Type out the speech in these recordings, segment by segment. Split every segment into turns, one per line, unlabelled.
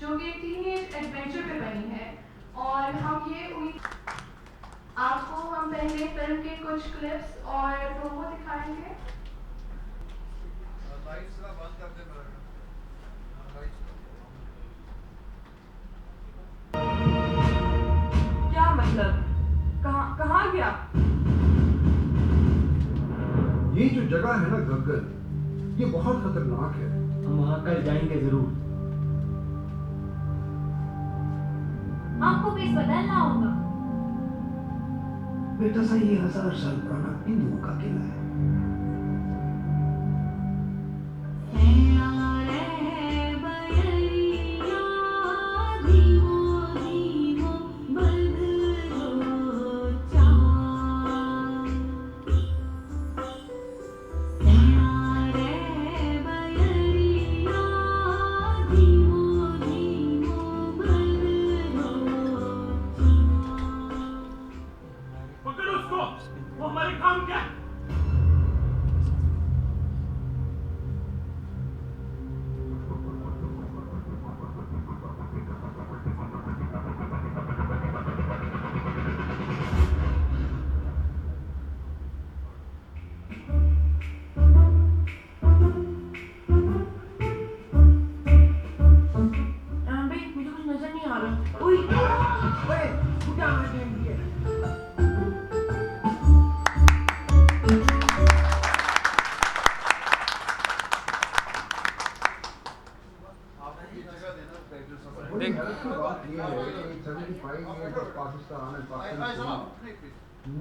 جو کہ teen age adventure پہ بنی ہے، اور ہم یہ امید آپ کو ہم پہلے فلم کے کچھ کلپس اور پرومو دکھائیں گے.
کیا مطلب؟ کہاں گیا؟
یہ جو جگہ ہے نا گگن، یہ بہت خطرناک ہے.
ہم وہاں کل جائیں گے ضرور.
آپ کو پیس بدلنا ہوگا.
بیٹا سا یہ 1000 سال پرانا ہندوؤں کا قلعہ ہے.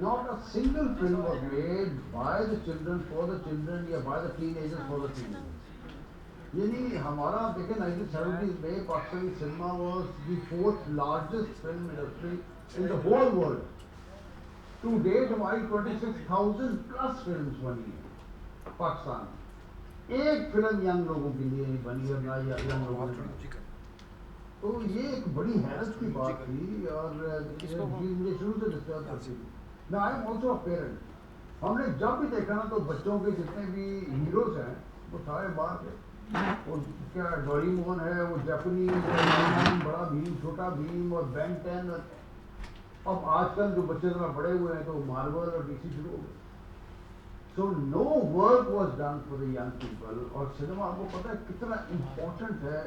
Not a single film was made by the children for the children یا by the teenagers for the teenagers. یعنی ہمارا دیکھیں 1970s میں Pakistani cinema was the 4th largest film industry in the whole world. To date ہماری 26,000 plus films بنی ہیں پاکستان. ایک film young لوگوں کے لیے نہیں بنی اور نہ ینگ لوگوں نے بنی. تو یہ ایک بڑی حیرت کی بات تھی اور مجھے شروع سے ڈسٹرب کرتی تھی. میں I am also a parent. ہم نے جب بھی دیکھا نا تو بچوں کے جتنے بھی ہیروز ہیں وہ سارے باہر تھے. وہ کیا ڈوریمون ہے، وہ جاپنیز، بڑا بھیم، چھوٹا بھیم اور بین 10. اب آج کل جو بچے ذرا بڑے ہوئے ہیں تو مارول اور ڈی سی شروع ہو گئے. So no work was done for the young people. اور سنیما آپ کو پتہ ہے کتنا امپورٹنٹ ہے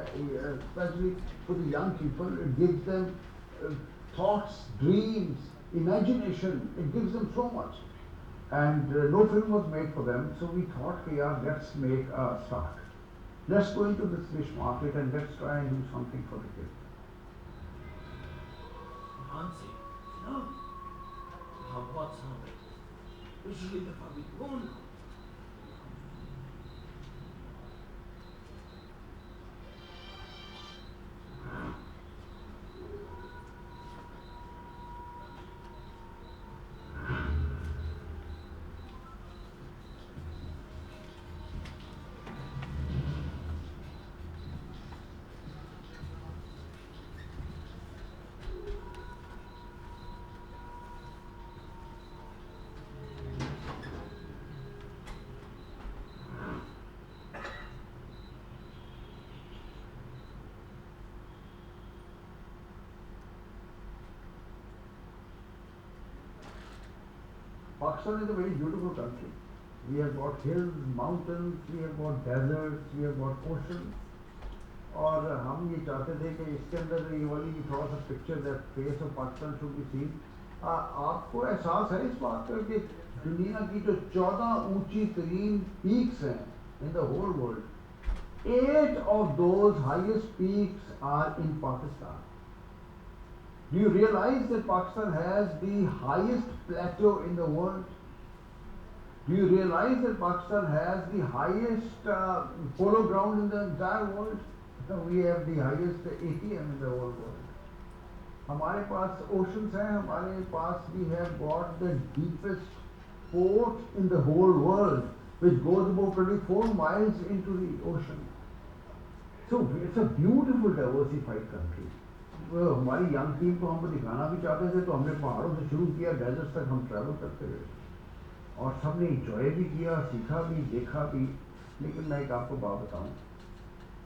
especially for the young people. It gives them thoughts, dreams, imagination. It gives them so much. And no film was made for them. So we thought, yeah, let's make a start. Let's go into this fish market and let's try and do something for the kids.
Hansi, no? How about something? Usually the public won't know.
Pakistan is a very beautiful country. We have got hills, mountains, we have got deserts, we have got oceans. اور ہم یہ چاہتے تھے کہ اس کے اندر یہ والی تھوڑا سا picture that face of Pakistan should be seen. آپ کو احساس ہے اس بات کا کہ دنیا کی جو 14 اونچی ترین پیکس ہیں in the whole world, 8 of those highest peaks are in Pakistan. Do you realize that Pakistan has the highest plateau in the world? Do you realize that Pakistan has the highest polo ground in the entire world? We have the highest ATM in the whole world. ہمارے پاس oceans ہیں, ہمارے پاس we have got the deepest port in the whole world which goes about 24 miles into the ocean. So it's a beautiful diversified country. ہماری young team کو ہم کو دکھانا بھی چاہتے تھے تو ہم نے پہاڑوں سے شروع کیا, ڈیزرٹس تک ہم ٹریول کرتے رہے اور سب نے انجوائے بھی کیا, سیکھا بھی, دیکھا بھی. لیکن میں ایک آپ کو بات بتاؤں,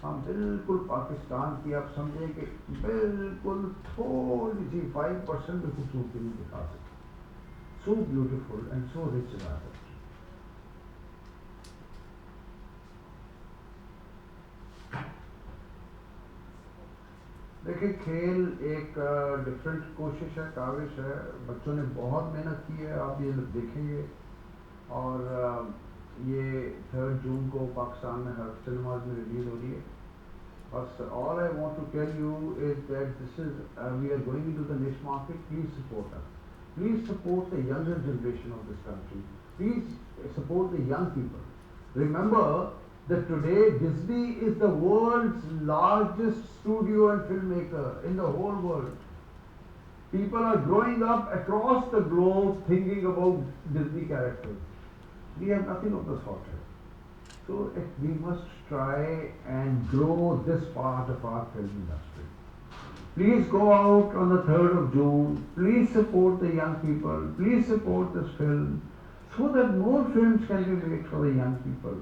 ہم بالکل پاکستان کی آپ سمجھیں کہ بالکل تھوڑی سی 5% بھی خوبصورتی نہیں دکھا سکتے. So beautiful and so rich in art. دیکھیں کھیل ایک ڈفرینٹ کوشش ہے, کاوش ہے. بچوں نے بہت محنت کی ہے, آپ یہ لوگ دیکھیں گے. اور یہ 3 جون کو پاکستان میں ہر سنیماز میں ریلیز ہو رہی ہے. بس all I want to tell you is that this is we are going into the niche market. Please support us. Please support the younger generation of this country. Please support the young people. Remember that today Disney is the world's largest studio and filmmaker in the whole world. People are growing up across the globe thinking about Disney characters. We have nothing of the sort here. So we must try and grow this part of our film industry. Please go out on the 3rd of June. Please support the young people. Please support this film so that more films can be made for the young people.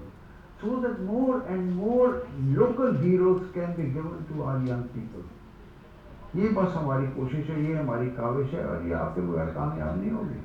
So that more and more local heroes can be given to our young people. یہ بس ہماری کوشش ہے, یہ ہماری کاوش ہے, اور یہ آپ کے بغیر کامیاب نہیں ہوگی.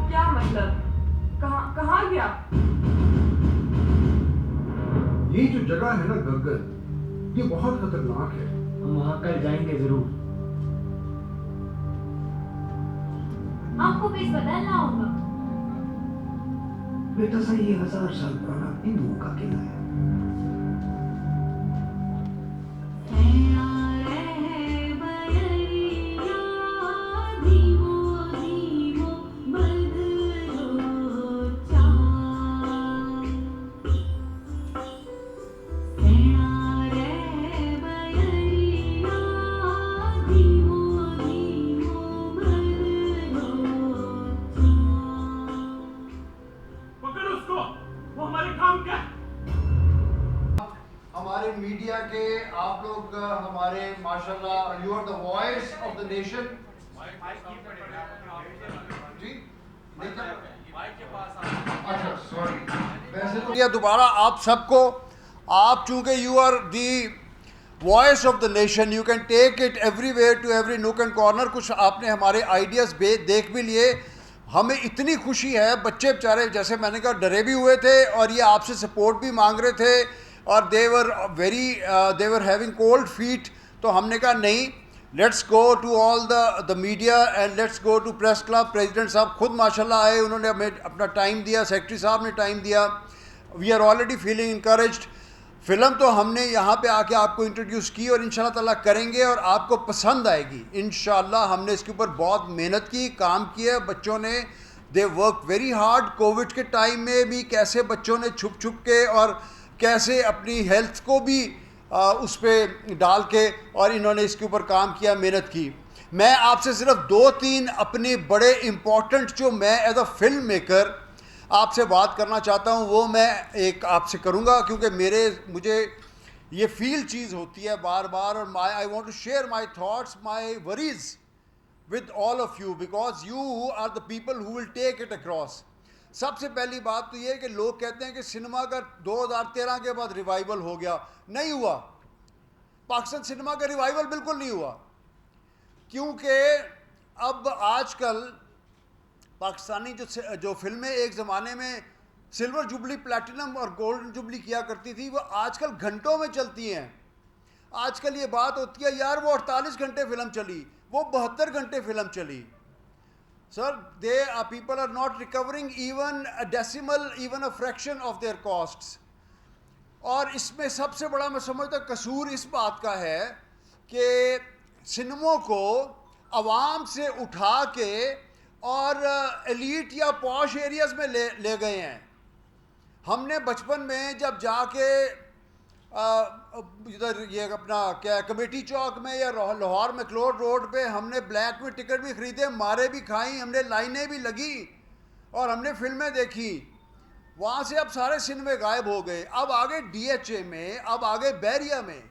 کیا مطلب؟ کہاں گیا؟
یہ جو جگہ ہے نا گگن, یہ بہت خطرناک ہے.
ہم وہاں کل جائیں گے ضرور.
آپ کو پیس بدلنا ہوگا.
بیٹا سا یہ 1000 سال پرانا ہندوؤں کا قلعہ ہے.
ہمارے میڈیا کے آپ لوگ ہمارے ماشاءاللہ you are the voice of the nation. جی اچھا سوری, ویسے تو دوبارہ آپ سب کو, آپ چونکہ you are the voice of the nation, you can take it everywhere to every nook and corner. کچھ آپ نے ہمارے آئیڈیاز دیکھ بھی لیے. ہمیں اتنی خوشی ہے, بچے بیچارے جیسے میں نے کہا ڈرے بھی ہوئے تھے, اور یہ آپ سے سپورٹ بھی مانگ رہے تھے, اور they were having cold feet. تو ہم نے کہا نہیں, let's go to all the media and let's go to press club. President صاحب خود ماشاءاللہ آئے, انہوں نے ہمیں اپنا ٹائم دیا, سیکرٹری صاحب نے ٹائم دیا. We are already feeling encouraged. Film تو ہم نے یہاں پہ آ کے آپ کو انٹروڈیوس کی, اور انشاءاللہ تعالیٰ کریں گے, اور آپ کو پسند آئے گی انشاءاللہ. ہم نے اس کے اوپر بہت محنت کی, کام کیا. بچوں نے they work very hard. Covid کے ٹائم میں بھی کیسے بچوں نے چھپ چھپ کے اور کیسے اپنی ہیلتھ کو بھی اس پہ ڈال کے, اور انہوں نے اس کے اوپر کام کیا, محنت کی. میں آپ سے صرف 2-3 اپنے بڑے امپورٹنٹ جو میں ایز اے فلم میکر آپ سے بات کرنا چاہتا ہوں, وہ میں ایک آپ سے کروں گا, کیونکہ مجھے یہ فیل چیز ہوتی ہے بار بار, اور I want to share my thoughts, my worries with all of you, because you are the people who will take it across. سب سے پہلی بات تو یہ ہے کہ لوگ کہتے ہیں کہ سنیما کا 2013 کے بعد ریوائول ہو گیا. نہیں ہوا. پاکستان سنیما کا ریوائول بالکل نہیں ہوا, کیونکہ اب آج کل پاکستانی جو فلمیں ایک زمانے میں سلور جوبلی, پلیٹینم اور گولڈن جوبلی کیا کرتی تھی, وہ آج کل گھنٹوں میں چلتی ہیں. آج کل یہ بات ہوتی ہے یار وہ 48 گھنٹے فلم چلی, وہ 72 گھنٹے فلم چلی. سر people are not recovering even a decimal, even a fraction of their costs. اور اس میں سب سے بڑا میں سمجھتا قصور اس بات کا ہے کہ سنیموں کو عوام سے اٹھا کے اور ایلیٹ یا پوش ایریاز میں لے گئے ہیں. ہم نے بچپن میں جب جا کے ادھر یہ اپنا کیا کمیٹی چوک میں یا لاہور میکلوڈ روڈ پہ ہم نے بلیک میں ٹکٹ بھی خریدے, مارے بھی کھائیں, ہم نے لائنیں بھی لگی, اور ہم نے فلمیں دیکھی. وہاں سے اب سارے سنیمے غائب ہو گئے، اب آگے ڈی ایچ اے میں، اب آگے بیریا میں.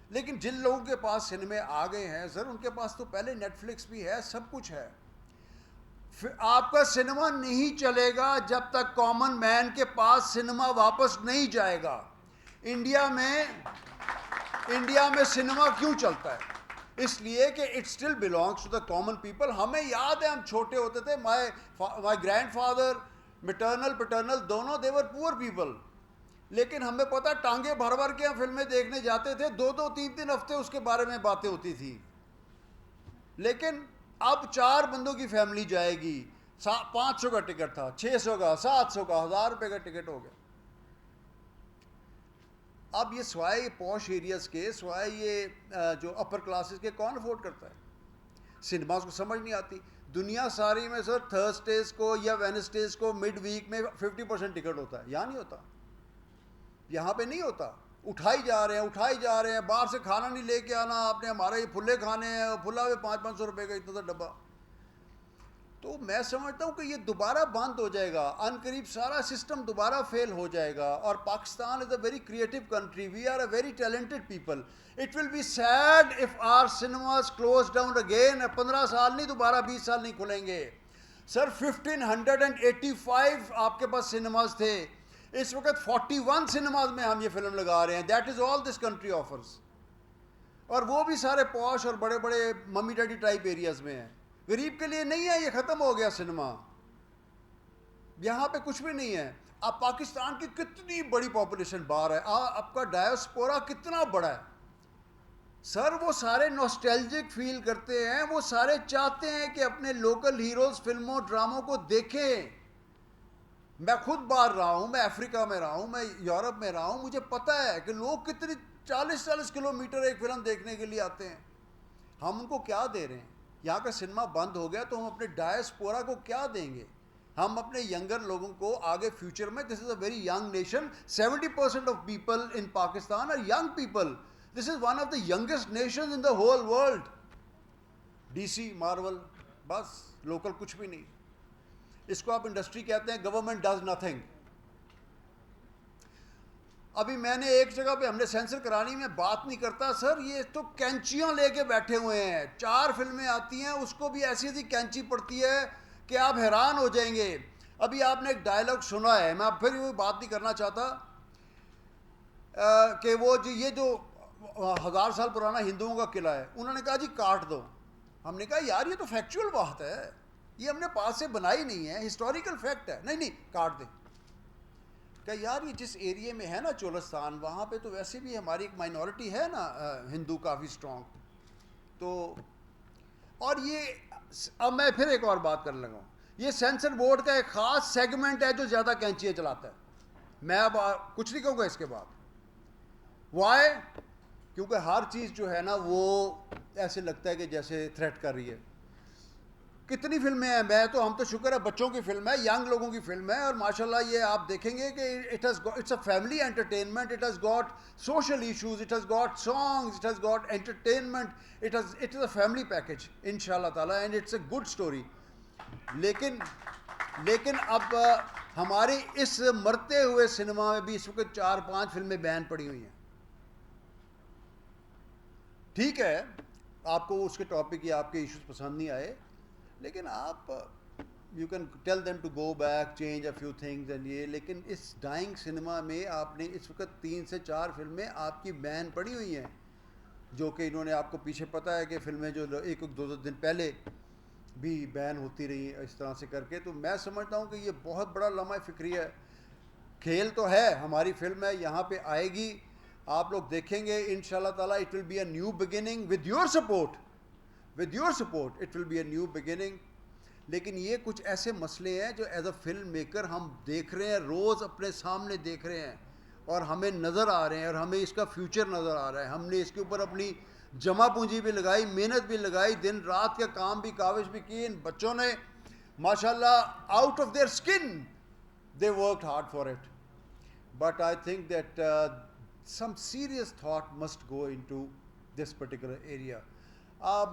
لیکن جن لوگوں کے پاس سنیمے آ گئے ہیں سر، ان کے پاس تو پہلے نیٹ فلکس بھی ہے، سب کچھ ہے. آپ کا سنیما نہیں چلے گا جب تک کامن مین کے پاس سنیما واپس نہیں جائے گا. انڈیا میں سنیما کیوں چلتا ہے؟ اس لیے کہ it still belongs to the common people. ہمیں یاد ہے ہم چھوٹے ہوتے تھے، my grandfather maternal paternal دونوں دے ور پور پیپل، لیکن ہمیں پتہ ٹانگیں بھر بھر کے ہم فلمیں دیکھنے جاتے تھے، 2 3 ہفتے اس کے بارے میں باتیں ہوتی تھی. لیکن اب 4 بندوں کی فیملی جائے گی، 500 کا ٹکٹ تھا، 600 کا، 700 کا، 1000 روپے کا ٹکٹ ہو گیا. اب یہ سوائے پوش ایریاز کے، سوائے یہ جو اپر کلاسز کے، کون افورڈ کرتا ہے؟ سنیماز کو سمجھ نہیں آتی. دنیا ساری میں سر تھرسڈیز کو یا وینسڈیز کو مڈ ویک میں 50% ٹکٹ ہوتا ہے. یہاں نہیں ہوتا، یہاں پہ نہیں ہوتا. اٹھائی جا رہے ہیں. باہر سے کھانا نہیں لے کے آنا آپ نے، ہمارے یہ پھلے کھانے ہیں، پھلا ہوئے 500 روپے کا اتنا ڈبہ. تو میں سمجھتا ہوں کہ یہ دوبارہ بند ہو جائے گا، ان قریب سارا سسٹم دوبارہ فیل ہو جائے گا. اور Pakistan is a very creative country, we are a very talented people. It will be sad if our cinemas close down again. 15 سال نہیں، دوبارہ 20 سال نہیں کھلیں گے. سر 1585 آپ کے پاس سنیماز تھے، اس وقت 41 سنیماز میں ہم یہ فلم لگا رہے ہیں. That is all this country offers. اور وہ بھی سارے پوش اور بڑے بڑے ممی ڈیڈی ٹائپ ایریاز میں ہیں. غریب کے لیے نہیں ہے، یہ ختم ہو گیا سنیما. یہاں پہ کچھ بھی نہیں ہے. اب پاکستان کی کتنی بڑی پاپولیشن باہر ہے، آپ کا ڈائسپورا کتنا بڑا ہے. سر وہ سارے نوسٹیلجک فیل کرتے ہیں، وہ سارے چاہتے ہیں کہ اپنے لوکل ہیروز فلموں ڈراموں کو دیکھیں. میں خود باہر رہا ہوں، میں افریقہ میں رہا ہوں، میں یورپ میں رہا ہوں، مجھے پتہ ہے کہ لوگ کتنی 40 کلومیٹر ایک فلم دیکھنے کے لیے آتے ہیں. ہم ان کو کیا دے رہے ہیں؟ یہاں کا سنیما بند ہو گیا تو ہم اپنے ڈائسپورا کو کیا دیں گے؟ ہم اپنے ینگر لوگوں کو آگے فیوچر میں، this is a very young nation, 70% of people in Pakistan are young people. This is one of the youngest nation in the whole world. D C, Marvel, بس لوکل کچھ بھی نہیں. اس کو آپ انڈسٹری کہتے ہیں. Government does nothing. ابھی میں نے ایک جگہ پہ، ہم نے سینسر کرانی میں بات نہیں کرتا سر، یہ تو کینچیاں لے کے بیٹھے ہوئے ہیں. 4 فلمیں آتی ہیں، اس کو بھی ایسی ایسی کینچی پڑتی ہے کہ آپ حیران ہو جائیں گے. ابھی آپ نے ایک ڈائلاگ سنا ہے، میں اب پھر وہ بات نہیں کرنا چاہتا، کہ وہ یہ جو 1000 سال پرانا ہندوؤں کا قلعہ ہے، انہوں نے کہا جی کاٹ دو. ہم نے کہا یار یہ تو فیکچوئل بات ہے، یہ ہم نے پاس سے بنائی نہیں ہے، ہسٹوریکل فیکٹ ہے. نہیں کاٹ دیں. کہ یار یہ جس ایریے میں ہے نا چولستان، وہاں پہ تو ویسے بھی ہماری ایک مائنورٹی ہے نا ہندو کافی اسٹرانگ. تو اور یہ اب میں پھر ایک اور بات کرنے لگا ہوں، یہ سینسر بورڈ کا ایک خاص سیگمنٹ ہے جو زیادہ کینچیاں چلاتا ہے. میں اب کچھ نہیں کہوں گا اس کے بعد. وائی؟ کیونکہ ہر چیز جو ہے نا وہ ایسے لگتا ہے کہ جیسے تھریٹ کر رہی ہے. کتنی فلمیں ہیں، ہم تو شکر ہے بچوں کی فلم ہے، ینگ لوگوں کی فلم ہے، اور ماشاءاللہ یہ آپ دیکھیں گے کہ it's a family entertainment. It has got social issues, it has got songs, it has got entertainment, it is a family package ان شاء اللہ تعالیٰ، and it's a good story. لیکن اب ہمارے اس مرتے ہوئے سنیما میں بھی اس وقت 4-5 فلمیں بین پڑی ہوئی ہیں. ٹھیک ہے آپ کو اس کے ٹاپک یا آپ کے ایشوز پسند نہیں آئے، لیکن آپ you can tell them to go back, change a few things and یہ. لیکن اس ڈائنگ سنیما میں آپ نے اس وقت 3 سے 4 فلمیں آپ کی بین پڑی ہوئی ہیں، جو کہ انہوں نے آپ کو پیچھے پتہ ہے کہ فلمیں جو 1-2 دن پہلے بھی بین ہوتی رہی اس طرح سے کر کے. تو میں سمجھتا ہوں کہ یہ بہت بڑا لمحہ فکری ہے. کھیل تو ہے، ہماری فلم ہے، یہاں پہ آئے گی، آپ لوگ دیکھیں گے ان شاء اللہ تعالیٰ. It will be a new beginning with your support, it will be a new beginning. لیکن یہ کچھ ایسے مسئلے ہیں جو ایز اے فلم میکر ہم دیکھ رہے ہیں، روز اپنے سامنے دیکھ رہے ہیں، اور ہمیں نظر آ رہے ہیں، اور ہمیں اس کا فیوچر نظر آ رہا ہے. ہم نے اس کے اوپر اپنی جمع پونجی بھی لگائی، محنت بھی لگائی، دن رات کا کام بھی، کاوش بھی کی. ان بچوں نے ماشاءاللہ out of their skin they worked hard for it. But I think that some serious thought must go into this particular area.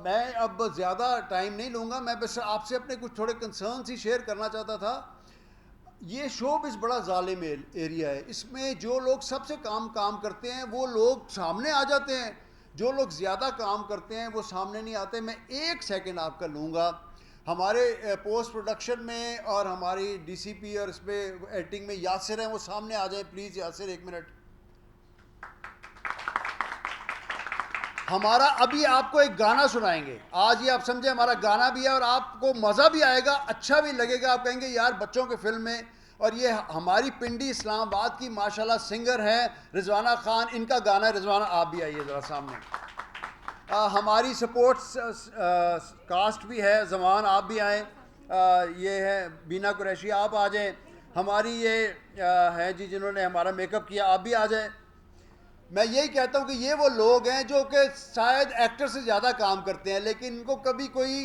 میں اب زیادہ ٹائم نہیں لوں گا، میں بس آپ سے اپنے کچھ تھوڑے کنسرنس ہی شیئر کرنا چاہتا تھا. یہ شوبز بڑا ظالم ایریا ہے. اس میں جو لوگ سب سے کام کرتے ہیں وہ لوگ سامنے آ جاتے ہیں, جو لوگ زیادہ کام کرتے ہیں وہ سامنے نہیں آتے. میں 1 سیکنڈ آپ کا لوں گا. ہمارے پوسٹ پروڈکشن میں اور ہماری ڈی سی پی اور اس پہ ایڈیٹنگ میں یاسر ہیں, وہ سامنے آ جائیں پلیز. یاسر 1 منٹ. ہمارا ابھی آپ کو ایک گانا سنائیں گے. آج یہ آپ سمجھیں ہمارا گانا بھی ہے اور آپ کو مزہ بھی آئے گا, اچھا بھی لگے گا. آپ کہیں گے یار بچوں کے فلم میں. اور یہ ہماری پنڈی اسلام آباد کی ماشاءاللہ سنگر ہیں رضوانہ خان, ان کا گانا ہے. رضوانہ آپ بھی آئیے ذرا سامنے. ہماری سپورٹس کاسٹ بھی ہے. زمان آپ بھی آئیں. یہ ہے بینا قریشی, آپ آ جائیں. ہماری یہ ہیں جی جنہوں نے ہمارا میک اپ کیا, آپ بھی آ جائیں. میں یہی کہتا ہوں کہ یہ وہ لوگ ہیں جو کہ شاید ایکٹر سے زیادہ کام کرتے ہیں, لیکن ان کو کبھی کوئی,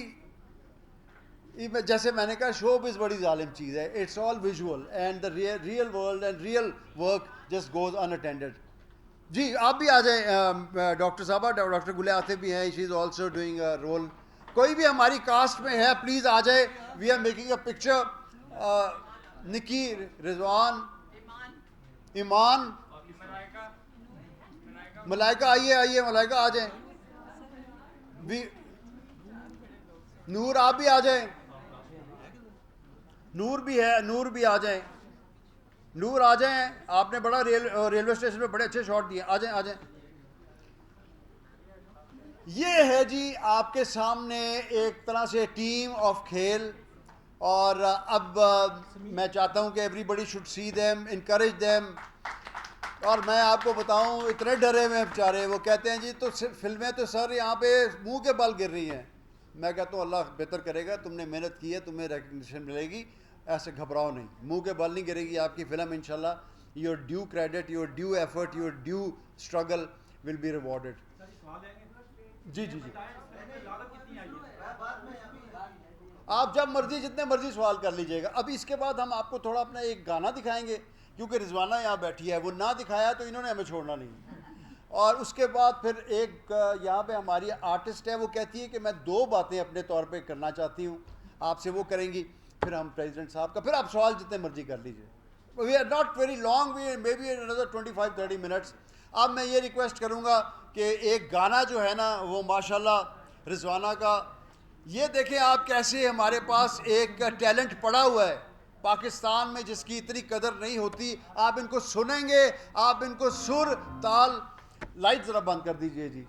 جیسے میں نے کہا شوبز بڑی ظالم چیز ہے. It's all visual and the real world and real work just goes unattended. جی آپ بھی آ جائیں. ڈاکٹر صاحبہ, ڈاکٹر گل آصف بھی ہیں, she is also doing a role. کوئی بھی ہماری کاسٹ میں ہے پلیز آ جائے. We are making a picture. Nikki, Rizwan, Iman, Malaika آئیے ملائکہ آ جائیں. نور آپ بھی آ جائیں. نور بھی ہے, نور بھی آ جائیں. نور آ جائیں. آپ نے بڑا ریلوے اسٹیشن پہ بڑے اچھے شاٹ دیے. آ جائیں. یہ ہے جی آپ کے سامنے ایک طرح سے ٹیم آف کھیل. اور اب میں چاہتا ہوں کہ everybody should see them, encourage them. اور میں آپ کو بتاؤں اتنے ڈرے ہوئے ہیں بیچارے. وہ کہتے ہیں جی تو فلمیں تو سر یہاں پہ منہ کے بل گر رہی ہیں. میں کہتا ہوں اللہ بہتر کرے گا, تم نے محنت کی ہے, تمہیں ریکگنیشن ملے گی. ایسے گھبراؤ نہیں, منہ کے بل نہیں گرے گی آپ کی فلم انشاءاللہ. Your due credit, your due effort, your due struggle will be rewarded. جی آپ جب مرضی جتنے مرضی سوال کر لیجئے گا. ابھی اس کے بعد ہم آپ کو تھوڑا اپنا ایک گانا دکھائیں گے, کیونکہ رضوانہ یہاں بیٹھی ہے. وہ نہ دکھایا تو انہوں نے ہمیں چھوڑنا نہیں. اور اس کے بعد پھر ایک یہاں پہ ہماری آرٹسٹ ہے, وہ کہتی ہے کہ میں 2 باتیں اپنے طور پہ کرنا چاہتی ہوں آپ سے, وہ کریں گی. پھر ہم پریزیڈنٹ صاحب کا, پھر آپ سوال جتنے مرضی کر لیجئے. We are not very long, we may be another 25-30 minutes. اب میں یہ ریکویسٹ کروں گا کہ ایک گانا جو ہے نا وہ ماشاءاللہ رضوانہ کا, یہ دیکھیں آپ کیسے ہمارے پاس ایک ٹیلنٹ پڑا ہوا ہے پاکستان میں جس کی اتنی قدر نہیں ہوتی. آپ ان کو سنیں گے, آپ ان کو سر تال. لائٹ ذرا بند کر دیجئے جی.